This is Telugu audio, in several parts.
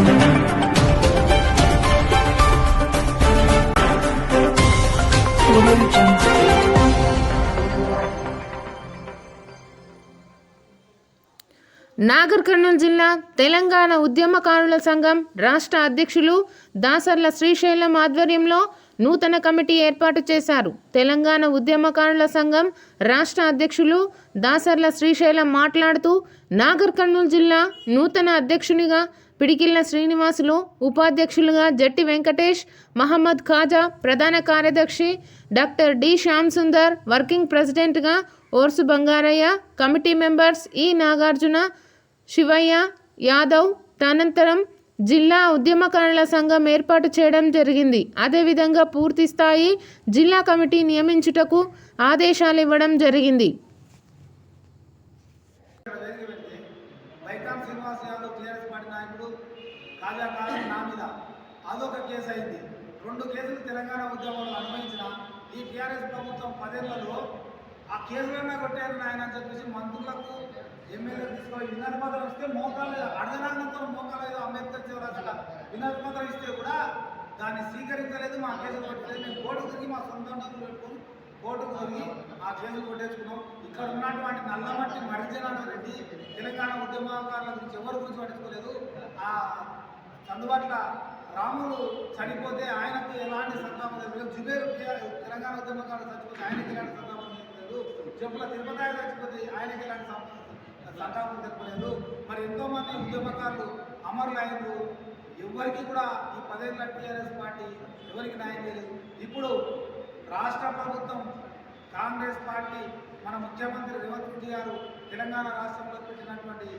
నాగర్ కర్నూలు జిల్లా తెలంగాణ ఉద్యమకారుల సంఘం రాష్ట్ర అధ్యక్షులు దాసర్ల శ్రీశైలం ఆధ్వర్యంలో నూతన కమిటీ ఏర్పాటు చేశారు. తెలంగాణ ఉద్యమకారుల సంఘం రాష్ట్ర అధ్యక్షులు దాసర్ల శ్రీశైలం మాట్లాడుతూ నాగర్ కర్నూలు జిల్లా నూతన అధ్యక్షునిగా పిడికిళ్ల శ్రీనివాసులు, ఉపాధ్యక్షులుగా జట్టి వెంకటేష్, మహమ్మద్ ఖాజా, ప్రధాన కార్యదర్శి doctor D Shyam Sundar, working ప్రెసిడెంట్గా ఓర్సు బంగారయ్య, కమిటీ మెంబర్స్ ఈ నాగార్జున, శివయ్య యాదవ్, తదనంతరం జిల్లా ఉద్యమకారుల సంఘం ఏర్పాటు చేయడం జరిగింది. అదేవిధంగా పూర్తి స్థాయి జిల్లా కమిటీ నియమించుటకు ఆదేశాలు ఇవ్వడం జరిగింది. అదొక కేసు అయింది. 2 కేసులు తెలంగాణ ఉద్యమంలో అనుభవించిన ఈ టీఆర్ఎస్ ప్రభుత్వం 10 ఏళ్లలో ఆ కేసులన్నా కొట్టారు ఆయన అని చెప్పేసి మంత్రులకు ఎమ్మెల్యేలు తీసుకొని వినతి పత్రం ఇస్తే మోకాలు అర్ధనాగంతో మోకాలు ఏదో అంబేద్కర్ చివరాసల వినతి పత్రం ఇస్తే కూడా దాన్ని స్వీకరించలేదు. మా కేసులు కొట్టలేదు. మేము కోర్టుకు తిరిగి మా సొంత డబ్బులు పెట్టుకొని కోర్టుకు తిరిగి ఆ కేసులు కొట్టేసుకున్నాం. ఇక్కడ ఉన్నటువంటి నల్లమట్టి మరిజనాథ రెడ్డి తెలంగాణ ఉద్యమకారుల గురించి ఎవరి గురించి పట్టించుకోలేదు. ఆ అందుబాటులో రాములు చనిపోతే ఆయనకు ఎలాంటి సంతాపం లేదు. జుబేరు తెలంగాణ ఉద్యమకారులు చచ్చిపోతే ఆయనకి ఎలాంటి సంతాపం లేదు. చెప్పుల తిరుపతి చచ్చిపోతే ఆయనకి ఎలాంటి సంతాపం తెలపలేదు. మరి ఎంతోమంది ఉద్యమకారులు అమరులైనరు. ఎవరికి కూడా ఈ 10 ఏళ్ల టీఆర్ఎస్ పార్టీ ఎవరికి న్యాయం చేయలేదు. ఇప్పుడు రాష్ట్ర ప్రభుత్వం కాంగ్రెస్ పార్టీ మన ముఖ్యమంత్రి రేవంత్ రెడ్డి గారు తెలంగాణ రాష్ట్రంలో పెట్టినటువంటి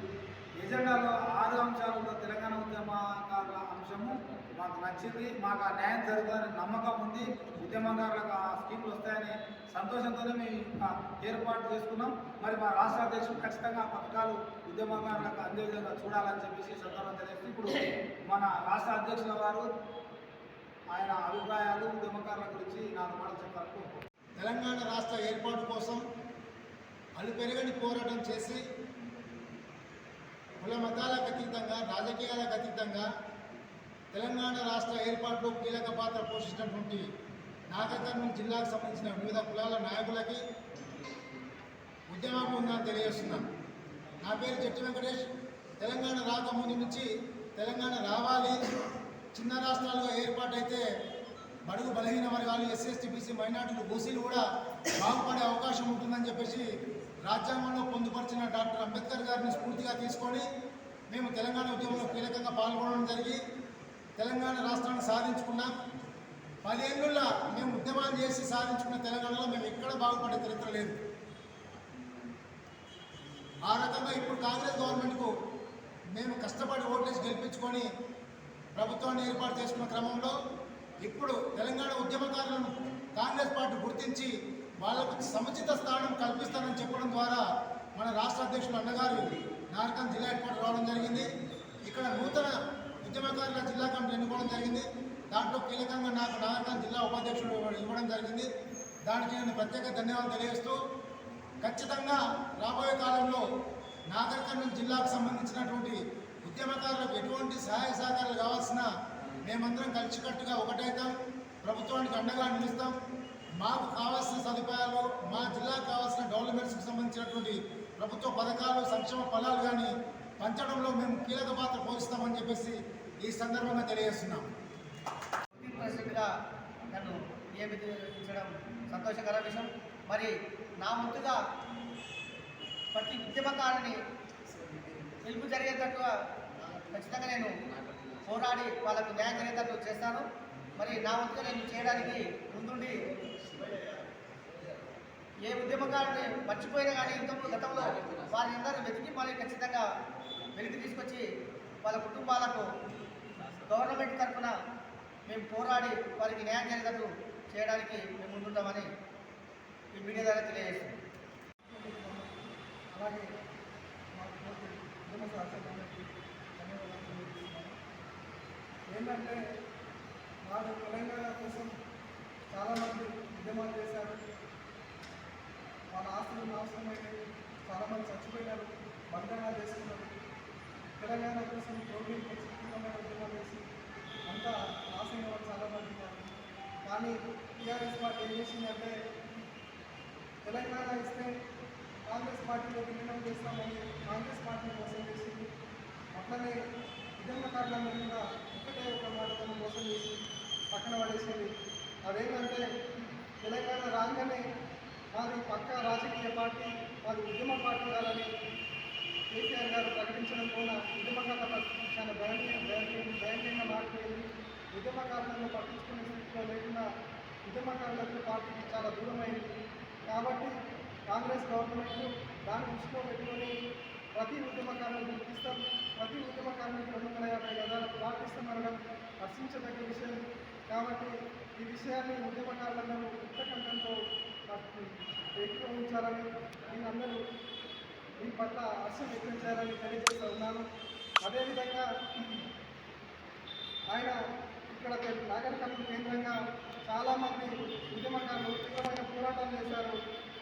ఎజెండాలో 6 అంశాలలో తెలంగాణ ఉద్యమకారుల అంశము మాకు నచ్చింది. మాకు ఆ న్యాయం జరుగుతుందని నమ్మకం ఉంది. ఉద్యమకారులకు ఆ స్కీములు వస్తాయని సంతోషంతోనే మేము ఏర్పాటు చేసుకున్నాం. మరి మా రాష్ట్ర అధ్యక్షులు ఖచ్చితంగా ఆ పథకాలు ఉద్యమకారులకు అందే విధంగా చూడాలని చెప్పేసి సందర్భం తెలియదు. ఇప్పుడు మన రాష్ట్ర అధ్యక్షుల వారు ఆయన అభిప్రాయాలు ఉద్యమకారుల గురించి 4 మాటలు చెప్పారు. తెలంగాణ రాష్ట్ర ఏర్పాటు కోసం అలుపెరగని పోరాటం చేసి కుల మతాలకు అతీతంగా, రాజకీయాలకు అతీతంగా తెలంగాణ రాష్ట్ర ఏర్పాటులో కీలక పాత్ర పోషించినటువంటి నాగర్ కర్నూలు జిల్లాకు సంబంధించిన వివిధ కులాల నాయకులకి ఉద్యమం ఉందని తెలియజేస్తున్నాను. నా పేరు జట్టి వెంకటేష్. తెలంగాణ రాకముందు నుంచి తెలంగాణ రావాలి, చిన్న రాష్ట్రాలుగా ఏర్పాటైతే బడుగు బలహీన వర్గాలు, ఎస్సీ ఎస్టీ బీసీ మైనార్టీలు, బూసీలు కూడా బాగుపడే అవకాశం ఉంటుందని చెప్పేసి రాజ్యాంగంలో పొందుపరిచిన డాక్టర్ అంబేద్కర్ గారిని స్ఫూర్తిగా తీసుకొని మేము తెలంగాణ ఉద్యమంలో కీలకంగా పాల్గొనడం జరిగి తెలంగాణ రాష్ట్రాన్ని సాధించుకున్నాం. 10 ఏళ్ళుల్లో మేము ఉద్యమాలు చేసి సాధించుకున్న తెలంగాణలో మేము ఎక్కడ బాగుపడే చరిత్ర లేదు. ఆ రకంగా ఇప్పుడు కాంగ్రెస్ గవర్నమెంట్కు మేము కష్టపడి ఓట్లేసి గెలిపించుకొని ప్రభుత్వాన్ని ఏర్పాటు చేసుకున్న క్రమంలో ఇప్పుడు తెలంగాణ ఉద్యమకారులను కాంగ్రెస్ పార్టీ గుర్తించి వాళ్లకు సముచిత స్థానం కల్పిస్తానని చెప్పడం ద్వారా మన రాష్ట్ర అధ్యక్షులు అన్నగారు నాగర్ జిల్లా ఏర్పాటు రావడం జరిగింది. ఇక్కడ నూతన ఉద్యమకారుల జిల్లా కమిటీ ఎన్నుకోవడం జరిగింది. దాంట్లో కీలకంగా నాకు నాగర్ జిల్లా ఉపాధ్యక్షుడు ఇవ్వడం జరిగింది. దానికి నేను ప్రత్యేక ధన్యవాదాలు తెలియజేస్తూ ఖచ్చితంగా రాబోయే కాలంలో నాగర్ కర్నూలు జిల్లాకు సంబంధించినటువంటి ఉద్యమకారులకు ఎటువంటి సహాయ సహకారాలు కావాల్సిన మేమందరం కలిసికట్టుగా ఒకటైతాం, ప్రభుత్వానికి అండగా నిలుస్తాం. మాకు కావాల్సిన సదుపాయాలు, మా జిల్లాకు కావాల్సిన డెవలప్మెంట్స్కి సంబంధించినటువంటి ప్రభుత్వ పథకాలు, సంక్షేమ ఫలాలు కానీ పంచడంలో మేము కీలక పాత్ర పోషిస్తామని చెప్పేసి ఈ సందర్భంగా తెలియజేస్తున్నాం. ప్రెసిడెంట్గా నన్ను నియమించడం సంతోషకర విషయం. మరి నా ముందుగా ప్రతి ఉద్యమకారుని పిలుపు జరిగేటట్టుగా ఖచ్చితంగా నేను పోరాడి వాళ్ళకు న్యాయం జరిగేటట్టు చేస్తాను. మరి నా వంతుగా నేను చేయడానికి ముందుండి ఏ ఉద్యమకారుని మర్చిపోయినా కానీ ఇంతకు గతంలో వారి అందరూ వెతికి మళ్ళీ ఖచ్చితంగా వెలికి తీసుకొచ్చి వాళ్ళ కుటుంబాలకు గవర్నమెంట్ తరఫున మేము పోరాడి వారికి న్యాయం జరిగేటట్టు చేయడానికి మేము ముందుంటామని ఈ మీడియా ద్వారా తెలియజేస్తాం. అలాగే ఏంటంటే వారు తెలంగాణ కోసం చాలామంది ఉద్యమాలు చేశారు. వాళ్ళ ఆస్తులు నాశనమైనవి, చాలామంది చచ్చిపోయినారు, బంధనాలు చేసుకున్నారు. తెలంగాణ కోసం రోడ్డు ఖచ్చితంగా ఉద్యమం చేసి అంతా ఆశయం వాళ్ళు చాలా మంది ఉన్నారు. కానీ టీఆర్ఎస్ పార్టీ ఏం చేసిందంటే తెలంగాణ ఇస్తే కాంగ్రెస్ పార్టీలో విలీనం చేస్తామని కాంగ్రెస్ పార్టీ మోసం చేసింది. అట్లనే ఉద్యమకారులందరూ కూడా ఒకటే ఒక మాటలను మోసం చేసి పక్కన పడేసింది. అదేంటంటే తెలంగాణ రాగానే మాది పక్క రాజకీయ పార్టీ, మాది ఉద్యమ పార్టీ కాదని కేసీఆర్ గారు ప్రకటించడం వల్ల ఉద్యమకారుల పరిస్థితి చాలా భయంకరంగా మారిపోయింది. ఉద్యమకారులను పట్టించుకునే స్థితిలో లేకుండా ఉద్యమకారులకు పార్టీకి చాలా దూరమైంది. కాబట్టి కాంగ్రెస్ గవర్నమెంట్ దాన్ని దృష్టిలో పెట్టుకొని ప్రతి ఉద్యమకారులను గుర్తిస్తాం, ప్రతి ఉద్యమకారులకు 250 గజాల ప్లాట్ ఇస్తామనడం హర్షించదగ్గ విషయం. కాబట్టి ఈ విషయాన్ని ఉద్యమకారులందరూ ఉత్తకంఠంతో ఏకీభవించాలని, వీళ్ళందరూ దీని పట్ల హర్షం వ్యక్తం చేయాలని తెలియజేస్తూ ఉన్నాను. అదేవిధంగా ఆయన ఇక్కడ నాగర్ కర్నూలు కేంద్రంగా చాలామంది ఉద్యమకారులు తీవ్రమైన పోరాటాలు చేశారు.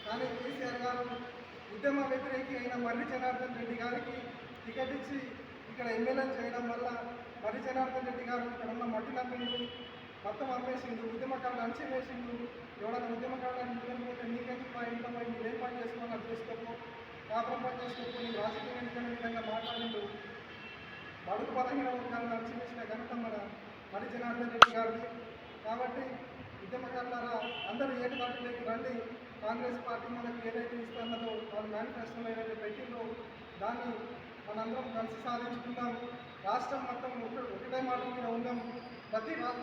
కానీ కేసీఆర్ గారు ఉద్యమ వ్యతిరేకి అయిన మర్రి జనార్దన్ రెడ్డి గారికి టికెట్ ఇచ్చి ఇక్కడ ఎమ్మెల్యే చేయడం వల్ల మర్రి జనార్దన్ రెడ్డి గారు ఇక్కడ ఉన్న మట్టి నమ్మిండు, మొత్తం అమ్మేసిండు, ఉద్యమకారులు అంచెవేసిండు. ఎవరైనా ఉద్యమకారులను పోతే నీకెందుకు మా ఇంట్లో పోయి మీరు ఏం పని చేసుకోవాలి అది చేసుకోకు, కాపురం పని చేసుకోకు, నీ రాజకీయ ఎన్నికల విధంగా మాట్లాడిండు. బడుగు బలహీన వర్గాలను అంచెవేసిన ఘనత మన మర్రి జనార్దన్ రెడ్డి గారిది. కాబట్టి ఉద్యమకారులారా అందరూ ఏకదాటిలోకి రండి. కాంగ్రెస్ పార్టీ మనకు ఏదైతే ఇస్తున్నదో వాళ్ళ మేనిఫెస్టోలో ఏదైతే పెట్టిందో దాన్ని మనందరం కలిసి సాధించుకుందాం. రాష్ట్రం మొత్తం ఒకటే మాట మీద ఉందాం.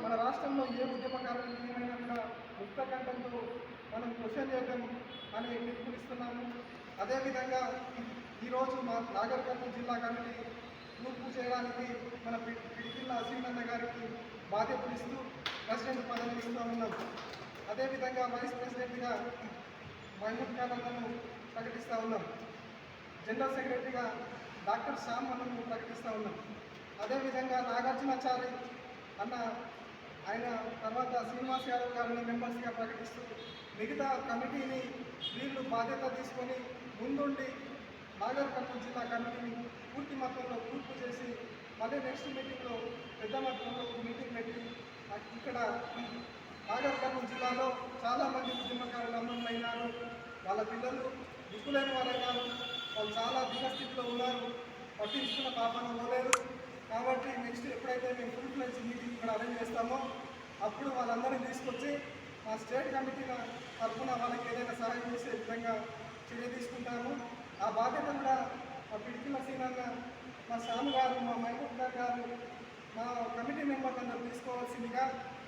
మన రాష్ట్రంలో ఏ ఉద్యమకారులకు ఏమైనా కూడా ముక్త కంఠంతో మనం క్వశ్చన్ చేద్దాం అని పిలుపునిస్తున్నాము. అదేవిధంగా ఈరోజు మా నాగర్ కర్నూలు జిల్లా కమిటీ రూపు చేయడానికి మన పిడికిళ్ళ అసీమన్న గారికి బాధ్యతలు ఇస్తూ ప్రెసిడెంట్ పదవి ఇస్తూ ఉన్నాం. అదేవిధంగా వైస్ ప్రెసిడెంట్గా మహమూద్ ఖాన్ అన్నను ప్రకటిస్తూ ఉన్నాం. జనరల్ సెక్రటరీగా డాక్టర్ శ్యామ్ అన్నను ప్రకటిస్తూ ఉన్నాం. అదేవిధంగా నాగార్జునాచారి అన్న ఆయన తర్వాత శ్రీనివాస్ యాదవ్ గారిని మెంబర్స్గా ప్రకటిస్తూ మిగతా కమిటీని వీళ్ళు బాధ్యత తీసుకొని ముందుండి నాగర్ కర్నూలు జిల్లా కమిటీని పూర్తి మొత్తంలో పూర్తి చేసి మళ్ళీ నెక్స్ట్ మీటింగ్లో పెద్ద మొత్తంలో మీటింగ్ పెట్టి ఇక్కడ నాగర్ కర్నూలు జిల్లాలో చాలామంది ఉద్యమకారులు అమరులైనారు. వాళ్ళ పిల్లలు దిక్కులేని వారైనారు. వాళ్ళు చాలా దిగస్థితిలో ఉన్నారు. పట్టించుకున్న పాపన పోలేదు. కాబట్టి నెక్స్ట్ ఎప్పుడైతే మేము ఫుల్ ఫ్లెడ్జ్ మీటింగ్ ఇక్కడ అరేంజ్ చేస్తామో అప్పుడు వాళ్ళందరినీ తీసుకొచ్చి మా స్టేట్ కమిటీ తరఫున వాళ్ళకి ఏదైనా సహాయం చేసే విధంగా చర్య తీసుకుంటాము. ఆ బాధ్యత కూడా మా పిడికిల సీనన్న, మా శ్యామ్ గారు, మా మహబూబ్ గారు, మా కమిటీ మెంబర్లు అందరూ తీసుకోవాల్సిందిగా,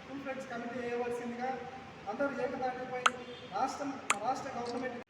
ఫుల్ ఫ్లెడ్జ్ కమిటీ వేయవలసిందిగా అందరూ ఏకదాటిపై రాష్ట్ర గవర్నమెంట్